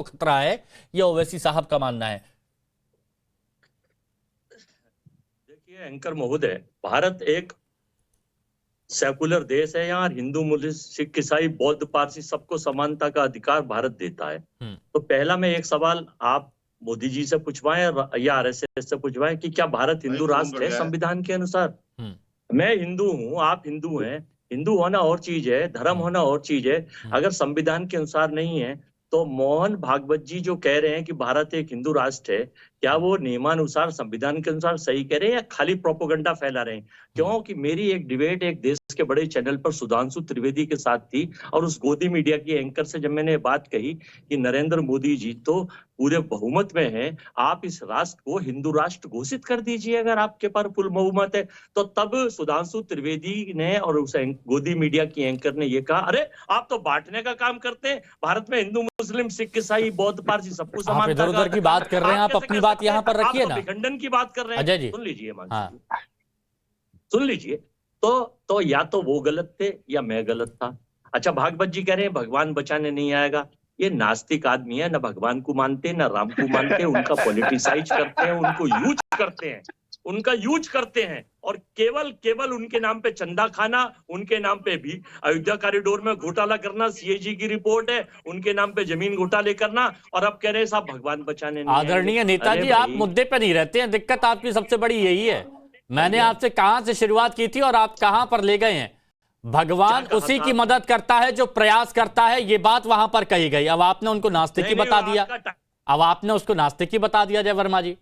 खतरा है, यह ओवैसी साहब का मानना है। देखिए एंकर महोदय, भारत एक सेकुलर देश है। यहाँ हिंदू, मुस्लिम, सिख, ईसाई, बौद्ध, पारसी सबको समानता का अधिकार भारत देता है। तो पहला मैं एक सवाल आप मोदी जी से पूछवाएं या आरएसएस से पूछवाएं कि क्या भारत हिंदू राष्ट्र है संविधान के अनुसार? मैं हिंदू हूं, आप हिंदू हैं। हिंदू होना और चीज है, धर्म होना और चीज है। अगर संविधान के अनुसार नहीं है तो मोहन भागवत जी जो कह रहे हैं कि भारत एक हिंदू राष्ट्र है, क्या वो नियमानुसार संविधान के अनुसार सही कह रहे हैं या खाली प्रोपोगंडा फैला रहे हैं? क्योंकि मेरी एक डिबेट एक देश के बड़े चैनल पर सुधांशु त्रिवेदी के साथ थी, और उस गोदी मीडिया की एंकर से जब मैंने बात कही कि नरेंद्र मोदी जी तो पूरे बहुमत में हैं, आप इस राष्ट्र को हिंदू राष्ट्र घोषित कर दीजिए अगर आपके पास फुल बहुमत है। तो तब सुधांशु त्रिवेदी ने और उस गोदी मीडिया की एंकर ने ये कहा, अरे आप तो बांटने का काम करते हैं, भारत में हिंदू, मुस्लिम, सिख, ईसाई, बौद्ध, पारसी सबको आप समानता इधर उधर की बात कर रहे हैं, आप अपनी बात यहाँ पर रखिए ना। विखंडन की बात कर रहे हैं। अजय जी सुन लीजिए सुन लीजिए। तो या तो वो गलत थे या मैं गलत था। अच्छा, भागवत जी कह रहे हैं भगवान बचाने नहीं आएगा। ये नास्तिक आदमी है, ना भगवान को मानते ना राम को मानते। उनका पॉलिटिसाइज करते हैं, उनको यूज करते हैं, उनका यूज करते हैं, और केवल उनके नाम पे चंदा खाना, उनके नाम पे भी अयोध्या कॉरिडोर में घोटाला करना, सीएजी की रिपोर्ट है, उनके नाम पे जमीन घोटाले करना, और अब कह रहे हैं साहब भगवान बचाने नहीं। आदरणीय नेताजी, आप मुद्दे पे नहीं रहते हैं, दिक्कत आपकी सबसे बड़ी यही है। मैंने आपसे कहां से शुरुआत की थी और आप कहां पर ले गए हैं। भगवान उसी की मदद करता है जो प्रयास करता है, ये बात वहां पर कही गई। अब आपने उनको नास्तिक ही बता दिया, अब आपने उसको नास्तिक ही बता दिया जय वर्मा जी।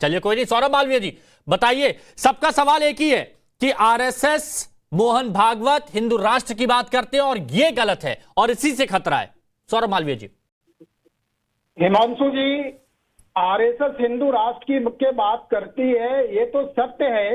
चलिए कोई नहीं, सौरभ मालवीय जी बताइए, सबका सवाल एक ही है कि आरएसएस, मोहन भागवत हिंदू राष्ट्र की बात करते हैं और ये गलत है और इसी से खतरा है। सौरभ मालवीय जी। हिमांशु जी, आरएसएस हिंदू राष्ट्र की बात करती है, ये तो सत्य है,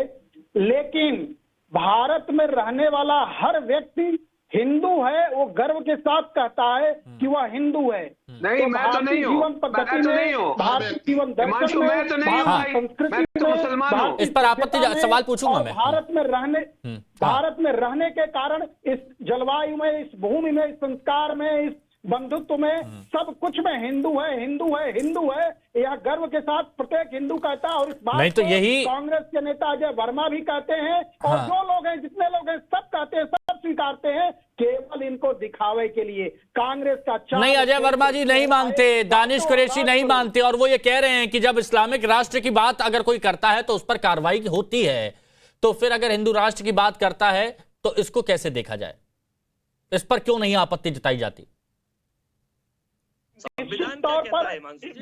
लेकिन भारत में रहने वाला हर व्यक्ति हिंदू है, वो गर्व के साथ कहता है कि वह हिंदू है। नहीं, मैं तो नहीं हूँ, जीवन पद्धति में, भारतीय जीवन दर्शन में, भारतीय संस्कृति में, इस पर आपत्ति सवाल पूछूंगा मैं। भारत में रहने के कारण इस जलवायु में, इस भूमि में, इस संस्कार में, इस बंधुत्व में, सब कुछ में हिंदू है, हिंदू है, हिंदू है, यह गर्व के साथ प्रत्येक हिंदू कहता है। और इस बात नहीं तो यही कांग्रेस के नेता अजय वर्मा भी कहते हैं, और जो लोग हैं, जितने लोग हैं, सब कहते हैं, सब स्वीकारते हैं, केवल इनको दिखावे के लिए। कांग्रेस का नहीं, अजय वर्मा जी नहीं मानते, दानिश कुरैशी नहीं मानते, और वो ये कह रहे हैं कि जब इस्लामिक राष्ट्र की बात अगर कोई करता है तो उस पर कार्रवाई होती है, तो फिर अगर हिंदू राष्ट्र की बात करता है तो इसको कैसे देखा जाए? इस पर क्यों नहीं आपत्ति जताई जाती? तौर पर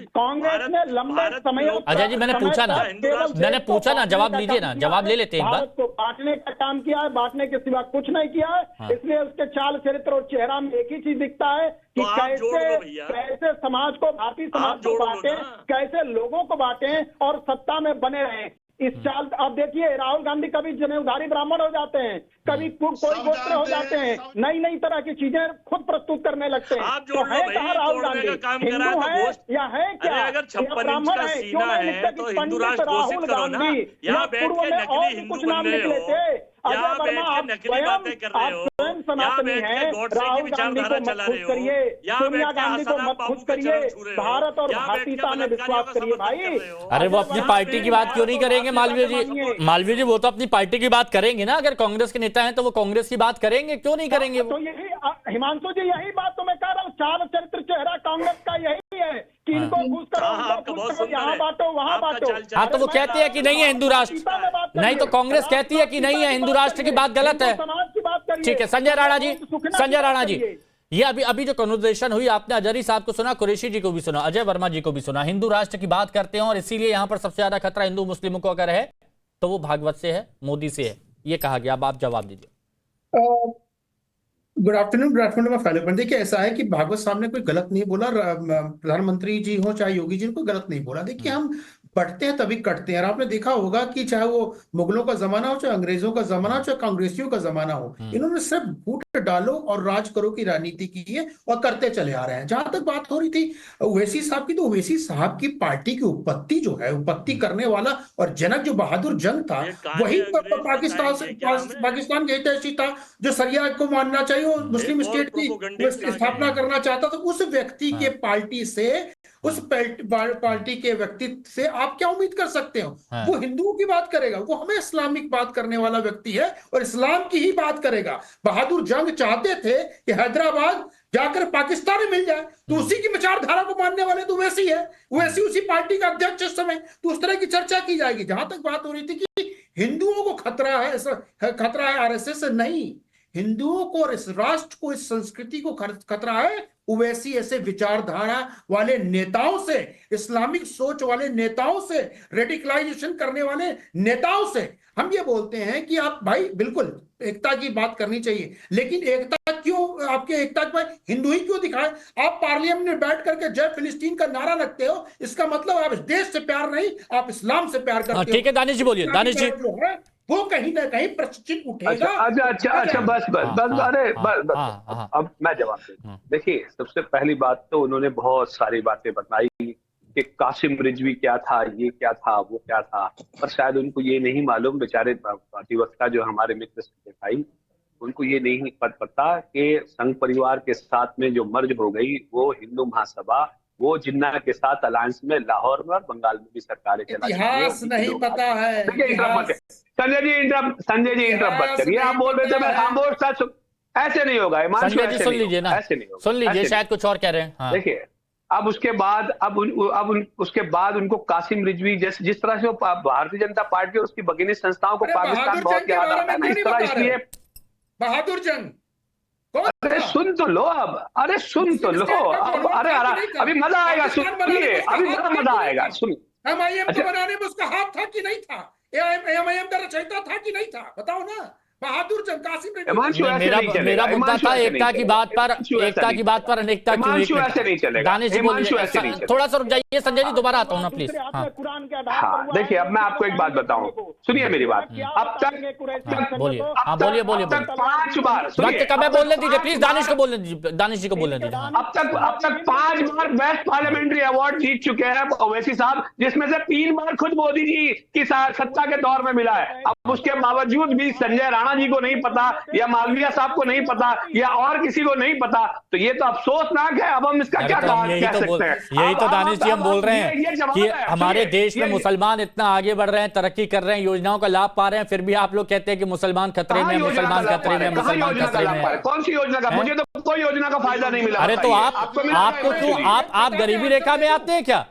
कांग्रेस ने लंबे समय, अजय जी मैंने पूछा ना, जवाब लीजिए ना, जवाब ले लेते हैं एक बार। भारत को बांटने का काम किया है, बांटने के सिवा कुछ नहीं किया है। इसलिए उसके चाल चरित्र और चेहरा में एक ही चीज दिखता है कि कैसे समाज को, भारतीय समाज को बांटे, कैसे लोगों को बांटे और सत्ता में बने रहे। इस चाल, अब देखिए राहुल गांधी कभी जनेऊधारी ब्राह्मण हो जाते हैं, कभी कोई गोत्र हो जाते हैं, नई नई तरह की चीजें खुद प्रस्तुत करने लगते हैं। तो है कहाँ राहुल गांधी? हिंदू है या है क्या? अगर 56 इंच का सीना है तो हिंदू राष्ट्र घोषित करो ना। यहाँ बैठ के नकली हिंदू बन रहे हो, यहाँ बैठ के नकली बातें कर रहे हो, यहाँ बैठ के गॉडसे की विचारधारा चला रहे हो, यहाँ बैठ के आसाराम बाबू के चरण छू रहे हो, भारत और भारतीयता में विश्वास करिए भाई। अरे वो अपनी पार्टी की बात क्यों नहीं करेंगे मालवीय जी? मालवीय जी वो तो अपनी पार्टी की बात करेंगे ना, अगर कांग्रेस के नेता हैं तो वो कांग्रेस की बात करेंगे, क्यों नहीं करेंगे? तो यही हिमांशु जी, यही बात तो मैं कह रहा हूँ, चाल चरित्र चेहरा कांग्रेस का यही है कि इनको घूस करो, यहाँ बांटो, वहाँ बांटो। हाँ तो वो कहते हैं कि नहीं है हिंदू राष्ट्र, नहीं तो कांग्रेस कहती है कि नहीं है हिंदू राष्ट्र की बात गलत है। ठीक है संजय राणा जी, संजय राणा जी, ये अभी जो कन्वर्सेशन हुई, आपने अजहरी साहब को सुना, कुरैशी जी को भी सुना, अजय वर्मा जी को भी सुना, हिंदू राष्ट्र की बात करते हैं और इसीलिए यहां पर सबसे ज्यादा खतरा हिंदू मुस्लिमों को अगर है तो वो भागवत से है, मोदी से है, ये कहा गया। अब आप जवाब दीजिए। गुड आफ्टरनून मैं फैलो। देखिए ऐसा है कि भागवत साहब ने कोई गलत नहीं बोला, प्रधानमंत्री जी हो चाहे योगी जी, कोई गलत नहीं बोला। देखिए हम बढ़ते हैं तभी कटते हैं। और आपने देखा होगा कि चाहे वो मुगलों का जमाना हो, चाहे अंग्रेजों का जमाना हो, चाहे कांग्रेसियों का जमाना हो, इन्होंने सिर्फ फूट डालो और राज करो की राजनीति की है और करते चले आ रहे हैं। जहां तक बात हो रही थी ओवैसी साहब की, तो ओवैसी साहब की पार्टी की उत्पत्ति जो है, उत्पत्ति करने वाला और जनक जो बहादुर जंग था, वही पाकिस्तान के हितैषी था, जो सरिया को मानना चाहिए और मुस्लिम स्टेट की स्थापना करना चाहता था। उस व्यक्ति के पार्टी से, उस पार्टी के व्यक्तित्व से आप क्या उम्मीद कर सकते हो? वो हिंदुओं की बात करेगा, वो हमें इस्लामिक बात करने वाला व्यक्ति है और इस्लाम की ही बात करेगा। बहादुर जंग चाहते थे कि हैदराबाद जाकर पाकिस्तान में मिल जाए, तो उसी की विचारधारा को मानने वाले तो वैसी है, वैसी उसी पार्टी का अध्यक्ष इस समय, तो उस तरह की चर्चा की जाएगी। जहां तक बात हो रही थी कि हिंदुओं को खतरा है आरएसएस से, नहीं, हिंदुओं को और इस राष्ट्र को, इस संस्कृति को खतरा है ओवैसी ऐसे विचारधारा वाले नेताओं से, इस्लामिक सोच वाले नेताओं से, रेडिकलाइजेशन करने वाले नेताओं से। हम ये बोलते हैं कि आप भाई बिल्कुल एकता की बात करनी चाहिए, लेकिन एकता क्यों, आपके एकता के भाई हिंदू ही क्यों दिखाए? आप पार्लियामेंट में बैठ करके जय फिलिस्तीन का नारा लगते हो, इसका मतलब आप इस देश से प्यार नहीं, आप इस्लाम से प्यार करते हो। ठीक है दानिश जी, बोलिए दानिश जी। वो कहीं ना कहीं प्रश्न उठेगा। अच्छा बस अरे अब मैं जवाब दूं। देखिए, सबसे पहली बात तो उन्होंने बहुत सारी बातें बताई कि कासिम रिजवी क्या था, ये क्या था, वो क्या था, पर शायद उनको ये नहीं मालूम, बेचारे अधिवक्ता जो हमारे मित्र थे भाई, उनको ये नहीं पता कि संघ परिवार के साथ में जो मर्ज हो गई वो हिंदू महासभा, वो जिन्ना के साथ अलायंस में लाहौर में और बंगाल में भी सरकारें चला, इतिहास नहीं पता है। संजय जी इंटरप्ट मत करिए। आप बोल रहे थे मैं खामोश था, ऐसे नहीं होगा। संजय जी सुन लीजिए ना, ऐसे नहीं होगा, सुन लीजिए, शायद कुछ और कह रहे हैं। देखिए, अब उसके बाद उसके बाद उनको कासिम रिजवी जिस तरह से वो भारतीय जनता पार्टी और उसकी भगिनी संस्थाओं को पाकिस्तान बहुत याद आता है ना, इस तरह, इसलिए बहादुर जंग। अरे सुन तो लो अब, अरे सुन तो लो अब, अरे अभी मजा आएगा, सुनिए, अभी मजा आएगा, सुनिए। एमआईएम को बनाने में उसका हाथ था कि नहीं था? एमआईएम का रचयिता था कि नहीं था? बताओ ना। बहादुर जंग, कासिम रिजवी। मेरा मुद्दा था एकता की बात पर, एकता की बात पर अनेकता क्यों नहीं चलेगा? दानिश जी बोलिए, थोड़ा सा रुक जाइए। संजय जी दोबारा आता हूँ ना प्लीज। हाँ देखिए, अब मैं आपको एक बात बताऊं, सुनिए मेरी बात। अब तक बोलिए, हाँ बोलिए 5 बार वक्त कम है, बोलने दीजिए प्लीज, दानिश को बोलने दीजिए, दानिश जी को बोलने दीजिए। अब तक 5 बार बेस्ट पार्लियामेंट्री अवार्ड जीत चुके हैं ओवैसी साहब, जिसमें से 3 बार खुद मोदी जी की सत्ता के दौर में मिला है। अब उसके बावजूद भी संजय राणा जी को नहीं पता, या मालवीय साहब को नहीं पता, या और किसी को नहीं पता, तो ये तो अफसोसनाक है। अब हम इसका क्या कह सकते हैं? यही तो दानिश जी हम बोल रहे हैं कि हमारे देश में मुसलमान इतना आगे बढ़ रहे हैं, तरक्की कर रहे हैं, योजनाओं का लाभ पा रहे हैं, फिर भी आप लोग कहते हैं कि मुसलमान खतरे में, मुसलमान खतरे में, मुसलमान खतरे में। कौन सी योजना का? मुझे तो कोई योजना का फायदा नहीं मिला। अरे तो आपको क्यों, आप गरीबी रेखा में आते हैं क्या?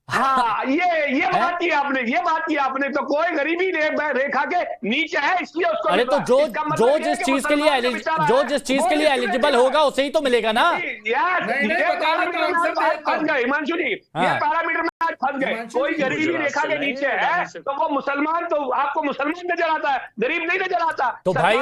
हाँ, ये बात की आपने तो कोई गरीबी रेखा के नीचे है, इसलिए उसको। अरे तो जो जिस चीज के लिए एलिजिबल होगा उसे ही तो मिलेगा ना। हिमांशु जी, ये पैरामीटर में आज फंस गए। कोई गरीबी रेखा के नीचे है तो वो मुसलमान, तो आपको मुसलमान नजर आता है, गरीब नहीं नजर आता। तो भाई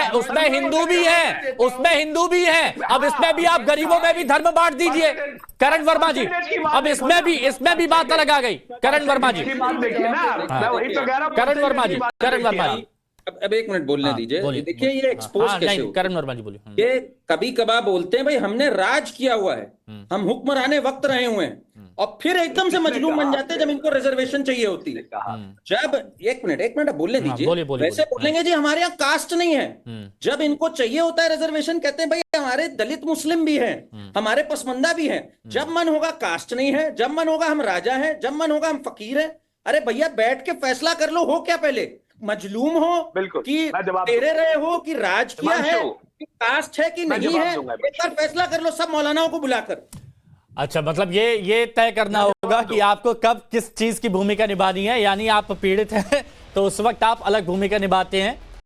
उसमें हिंदू भी है, उसमें हिंदू भी है। अब इसमें भी आप गरीबों में भी धर्म बांट दीजिए करण वर्मा जी। अब इसमें भी बात अलग आ गई करण वर्मा जी। देखिए ना, मैं वही तो कह रहा हूं। करण वर्मा जी अब 1 मिनट बोलने दीजिए। देखिए, ये एक्सपोज कैसे करण वर्मा जी बोलिए। ये कभी कभार बोलते हैं भाई हमने राज किया हुआ है, हम हुक्मराने वक्त रहे हुए हैं, और फिर एकदम से मजलूम बन जाते हैं जब इनको रिजर्वेशन चाहिए होती है। जब 1 मिनट बोलने दीजिए। वैसे बोलेंगे जी हमारे यहाँ कास्ट नहीं है। जब इनको चाहिए होता है रिजर्वेशन, कहते हैं भाई हमारे दलित मुस्लिम भी हैं, हमारे पसमंदा भी हैं। जब मन होगा कास्ट नहीं है, जब मन होगा हम राजा हैं, जब मन होगा हम फकीर हैं। अरे भैया बैठ के फैसला कर लो, हो क्या पहले मजलूम हो कि तेरे रहे हो कि राज किया है, कि कास्ट है कि नहीं है, एक बार फैसला कर लो सब मौलानाओं को बुलाकर। अच्छा, मतलब ये तय करना होगा कि आपको कब किस चीज की भूमिका निभानी है। यानी आप पीड़ित हैं तो उस वक्त आप अलग भूमिका निभाते हैं,